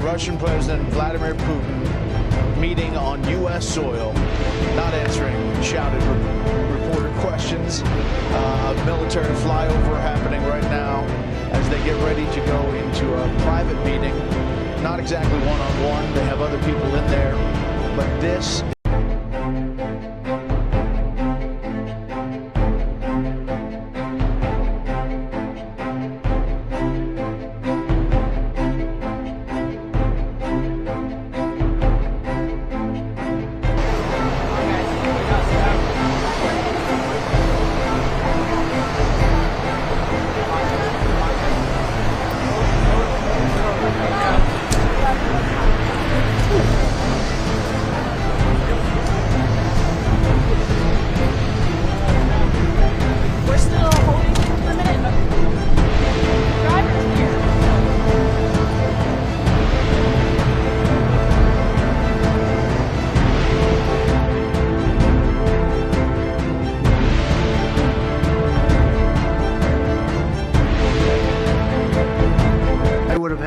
Russian President Vladimir Putin meeting on U.S. soil, not answering shouted reporter questions. Military flyover happening right now as they get ready to go into a private meeting. Not exactly one-on-one. They have other people in there, but this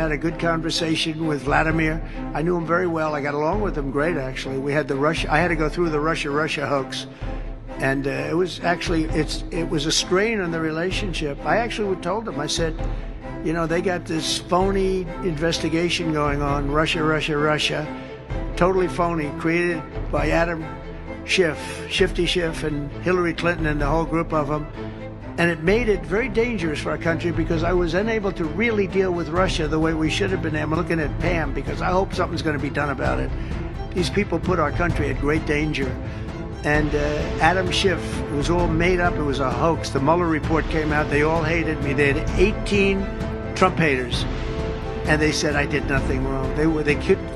had a good conversation with Vladimir. I knew him very well. I got along with him great, actually. We had I had to go through the Russia hoax, and it was actually it was a strain on the relationship. I actually told him, I said, you know, they got this phony investigation going on, Russia, totally phony, created by Adam Schiff, Shifty Schiff, and Hillary Clinton and the whole group of them. And it made it very dangerous for our country because I was unable to really deal with Russia the way we should have been. I'm looking at Pam because I hope something's going to be done about it. These people put our country at great danger. And Adam Schiff, it was all made up. It was a hoax. The Mueller report came out. They all hated me. They had 18 Trump haters. And they said I did nothing wrong. They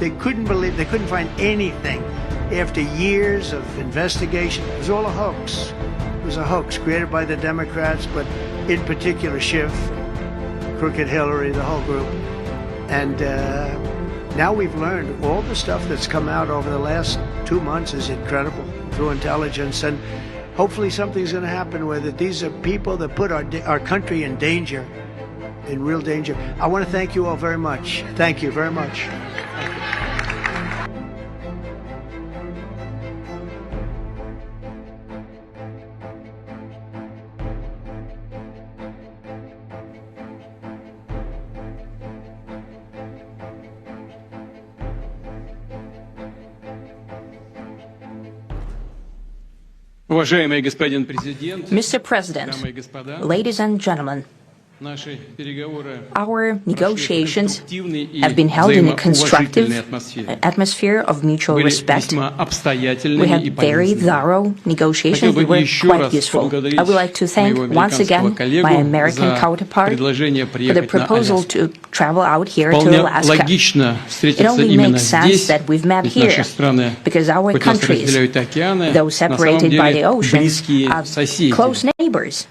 couldn't believe, they couldn't find anything. After years of investigation, it was all a hoax. It was a hoax created by the Democrats, but in particular Schiff, Crooked Hillary, the whole group. And now we've learned all the stuff that's come out over the last 2 months is incredible through intelligence, and hopefully something's going to happen with it. These are people that put our country in danger, in real danger. I want to thank you all very much. Thank you very much. Mr. President, ladies and gentlemen, our negotiations have been held in a constructive atmosphere of mutual respect. We had very thorough negotiations. They were quite useful. I would like to thank once again my American counterpart for the proposal to travel out here to Alaska. It only makes sense that we've met here because our countries, though separated by the oceans, are close neighbors.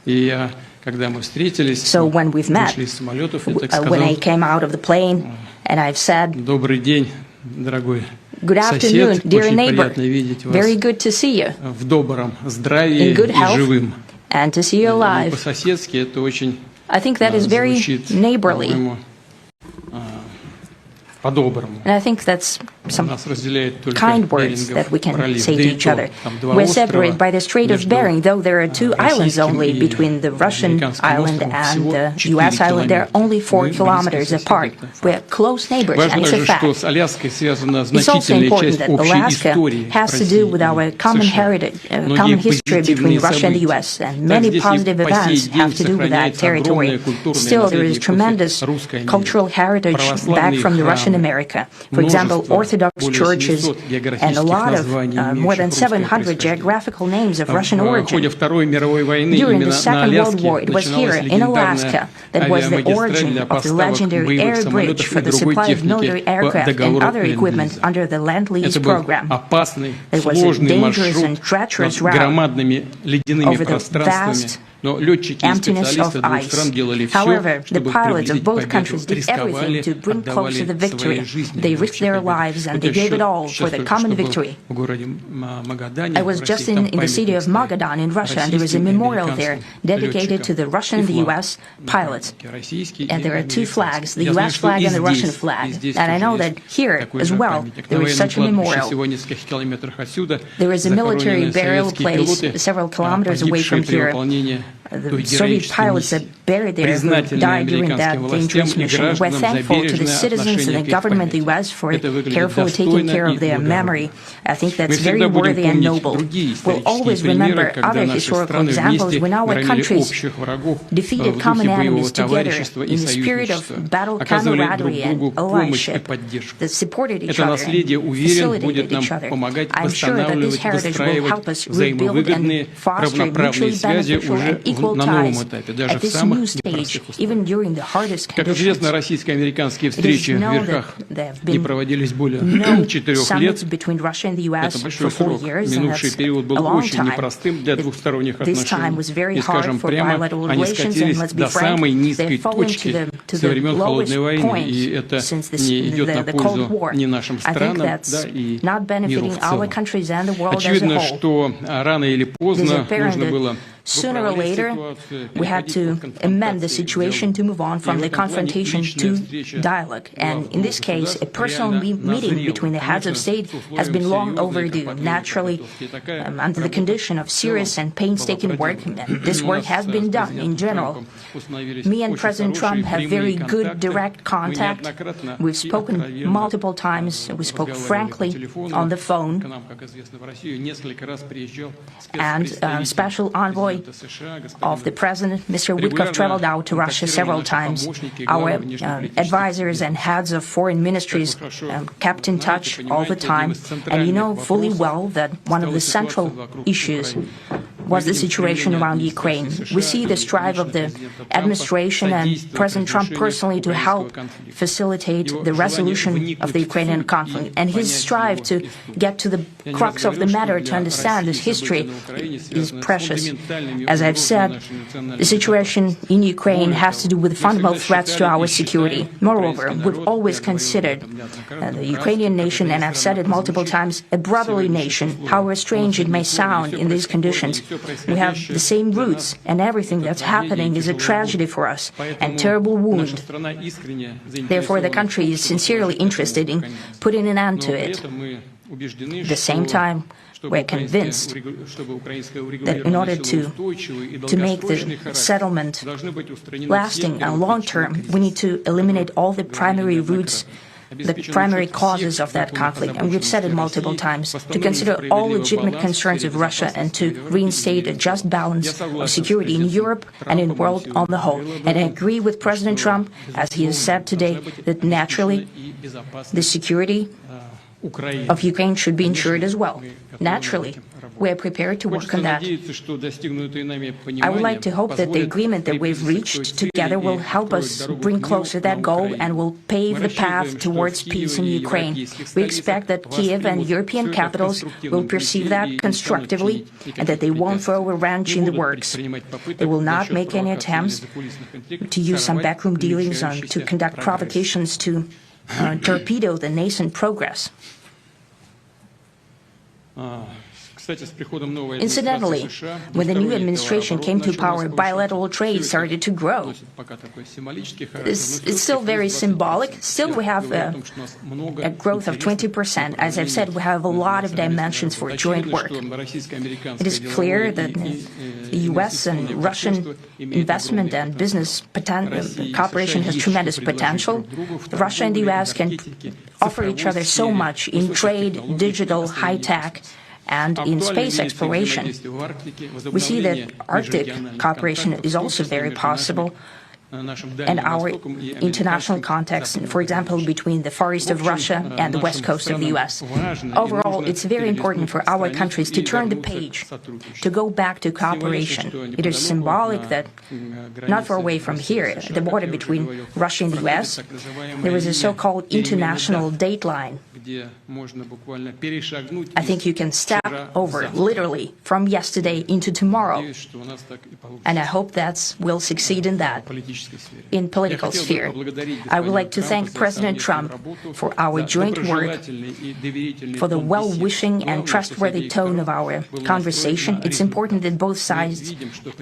So when we've met, when I came out of the plane and I've said, "Good afternoon, dear neighbor, very good to see you, in good health, and to see you alive." I think that is very neighborly. And I think that's some kind words that we can say to each other. We're separated by the Strait of Bering, though there are 2 islands only between the Russian island and the U.S. island. They're only 4 kilometers apart. We're close neighbors, and it's a fact. It's also important that Alaska has to do with our common heritage, common history between Russia and the U.S., and many positive events have to do with that territory. Still, there is tremendous cultural heritage back from the Russian America. For example, Orthodox churches and a lot of more than 700 geographical names of Russian origin. During the Second World War, it was here in Alaska that was the origin of the legendary air bridge for the supply of military aircraft and other equipment under the Lend-Lease program. It was a dangerous and treacherous route over the vast emptiness of ice. However, the pilots of both countries did everything to bring closer the victory. They risked their lives and they gave it all for the common victory. I was just in the city of Magadan in Russia, and there is a memorial there dedicated to the Russian and the U.S. pilots. And there are two flags, the U.S. flag and the Russian flag. And I know that here as well there is such a memorial. There is a military burial place several kilometers away from here. The Soviet pilots that buried there who died during that dangerous mission. We're thankful to the citizens and the government of the U.S. for carefully taking care of their memory. I think that's very worthy and noble. We'll always remember other historical examples when our countries defeated common enemies together in the spirit of battle camaraderie and allyship that supported each other and facilitated each other. I'm sure that this heritage will help us rebuild and foster mutually beneficial and equal ties at this new stage, even during the hardest conditions. It is known that there have been no summits between Russia and the U.S. for 4 years, and that's a long time. This time was very hard for bilateral relations, and let's be frank, they've fallen to the lowest point since the Cold War. I think that's not benefiting our countries and the world as a whole. It is apparent that sooner or later, we had to amend the situation to move on from the confrontation to dialogue. And in this case, a personal meeting between the heads of state has been long overdue. Naturally, under the condition of serious and painstaking work, and this work has been done in general. Me and President Trump have very good direct contact. We've spoken multiple times. We spoke frankly on the phone. And special envoy of the president, Mr. Witkoff, traveled out to Russia several times. Our advisors and heads of foreign ministries kept in touch all the time. And you know fully well that one of the central issues was the situation around Ukraine. We see the strive of the administration and President Trump personally to help facilitate the resolution of the Ukrainian conflict. And his strive to get to the crux of the matter, to understand this history, is precious. As I've said, the situation in Ukraine has to do with fundamental threats to our security. Moreover, we've always considered the Ukrainian nation, and I've said it multiple times, a brotherly nation, however strange it may sound in these conditions. We have the same roots, and everything that's happening is a tragedy for us and terrible wound. Therefore, the country is sincerely interested in putting an end to it. At the same time, we're convinced that in order to make the settlement lasting and long-term, we need to eliminate all the primary roots, the primary causes of that conflict. And we've said it multiple times, to consider all legitimate concerns of Russia and to reinstate a just balance of security in Europe and in the world on the whole. And I agree with President Trump, as he has said today, that naturally the security of Ukraine should be ensured as well. Naturally, we are prepared to work on that. I would like to hope that the agreement that we've reached together will help us bring closer that goal and will pave the path towards peace in Ukraine. We expect that Kiev and European capitals will perceive that constructively and that they won't throw a wrench in the works. They will not make any attempts to use some backroom dealings to conduct provocations to torpedo the nascent progress. Incidentally, when the new administration came to power, bilateral trade started to grow. It's still very symbolic. Still, we have a growth of 20%. As I've said, we have a lot of dimensions for joint work. It is clear that the U.S. and Russian investment and business cooperation has tremendous potential. Russia and the U.S. can offer each other so much in trade, digital, high-tech, and in space exploration. We see that Arctic cooperation is also very possible, and our international context, for example, between the Far East of Russia and the West Coast of the U.S. Overall, it's very important for our countries to turn the page, to go back to cooperation. It is symbolic that not far away from here, at the border between Russia and the U.S., there is a so-called international date line I think you can step over, literally, from yesterday into tomorrow. And I hope that we'll succeed in that, in political sphere. I would like to thank President Trump for our joint work, for the well-wishing and trustworthy tone of our conversation. It's important that both sides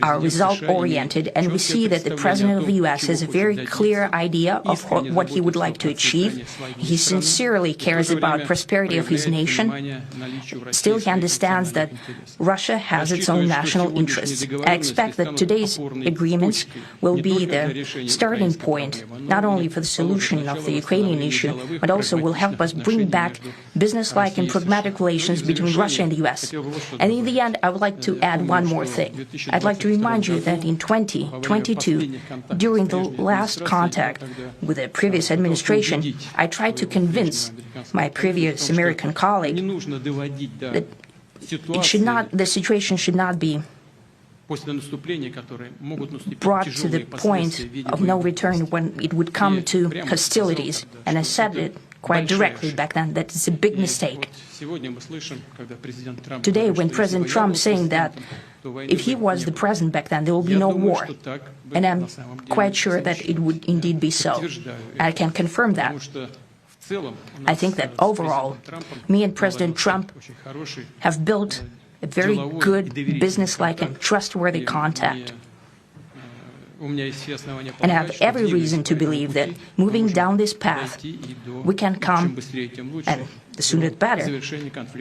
are result-oriented, and we see that the President of the U.S. has a very clear idea of what he would like to achieve. He sincerely cares about prosperity of his nation. Still, he understands that Russia has its own national interests. I expect that today's agreements will be the starting point, not only for the solution of the Ukrainian issue, but also will help us bring back business-like and pragmatic relations between Russia and the U.S. And in the end, I would like to add one more thing. I'd like to remind you that in 2022, during the last contact with the previous administration, I tried to convince my previous American colleague that the situation should not be brought to the point of no return when it would come to hostilities. And I said it quite directly back then, that it's a big mistake. Today, when President Trump is saying that if he was the president back then, there will be no war. And I'm quite sure that it would indeed be so. I can confirm that. I think that overall, me and President Trump have built a very good business-like and trustworthy contact. And I have every reason to believe that moving down this path, we can come, and the sooner the better,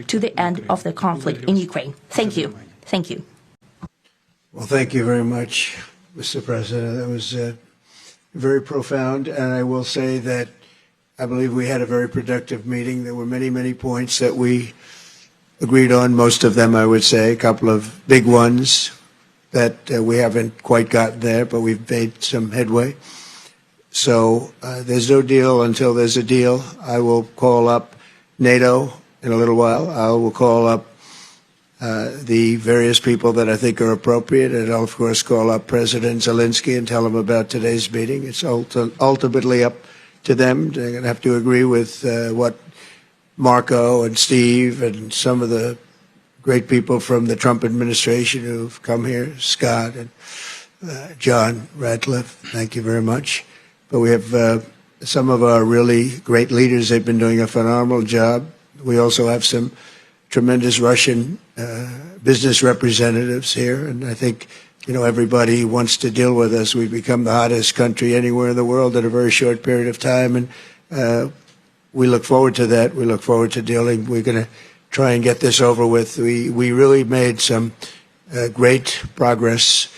to the end of the conflict in Ukraine. Thank you. Thank you. Well, thank you very much, Mr. President. That was very profound, and I will say that I believe we had a very productive meeting. There were many, many points that we agreed on, most of them, I would say, a couple of big ones that we haven't quite gotten there, but we've made some headway. So there's no deal until there's a deal. I will call up NATO in a little while. I will call up the various people that I think are appropriate, and I'll, of course, call up President Zelensky and tell him about today's meeting. It's ultimately up to them. They're going to have to agree with what Marco and Steve and some of the great people from the Trump administration who've come here, Scott and John Radcliffe. Thank you very much. But we have some of our really great leaders. They've been doing a phenomenal job. We also have some tremendous Russian business representatives here, and I think everybody wants to deal with us. We've become the hottest country anywhere in the world in a very short period of time, and we look forward to that. We look forward to dealing. We're going to try and get this over with. We really made some great progress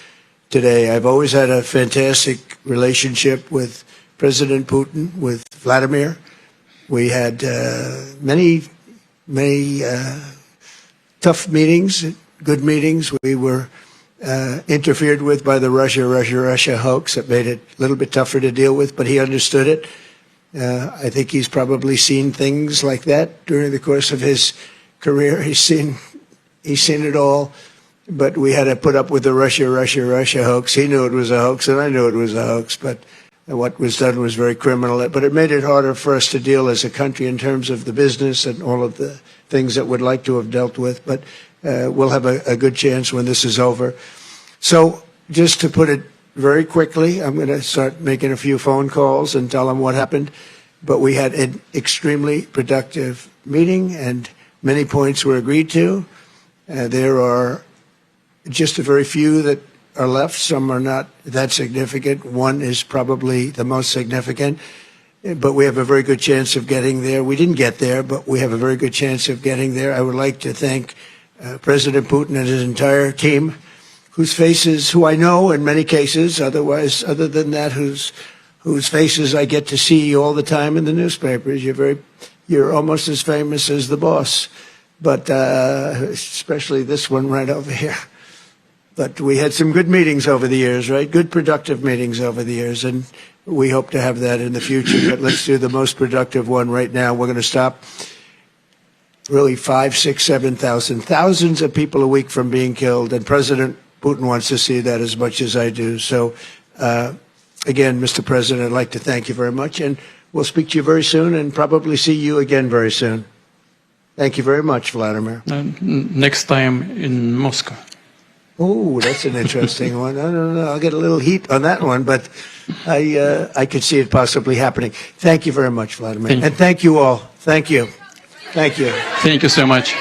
today. I've always had a fantastic relationship with President Putin, with Vladimir. We had many tough meetings, good meetings. We were interfered with by the Russia hoax. That made it a little bit tougher to deal with, but he understood it. I think he's probably seen things like that during the course of his career. He's seen it all, but we had to put up with the Russia hoax. He knew it was a hoax, and I knew it was a hoax, but what was done was very criminal. But it made it harder for us to deal as a country in terms of the business and all of the things that we'd like to have dealt with. But we'll have a good chance when this is over. So just to put it very quickly, I'm going to start making a few phone calls and tell them what happened. But we had an extremely productive meeting, and many points were agreed to. There are just a very few that are left. Some are not that significant. One is probably the most significant, but we have a very good chance of getting there. We didn't get there, but we have a very good chance of getting there. I would like to thank President Putin and his entire team, whose faces, who I know in many cases, other than that, whose faces I get to see all the time in the newspapers. You're almost as famous as the boss, but especially this one right over here. But we had some good meetings over the years, right? Good, productive meetings over the years, and we hope to have that in the future. But let's do the most productive one right now. We're going to stop really 5, 6, 7,000, thousands of people a week from being killed, and President Putin wants to see that as much as I do. So, again, Mr. President, I'd like to thank you very much, and we'll speak to you very soon and probably see you again very soon. Thank you very much, Vladimir. Next time in Moscow. Oh, that's an interesting one. I don't know. I'll get a little heat on that one, but I could see it possibly happening. Thank you very much, Vladimir. And thank you all. Thank you. Thank you. Thank you so much.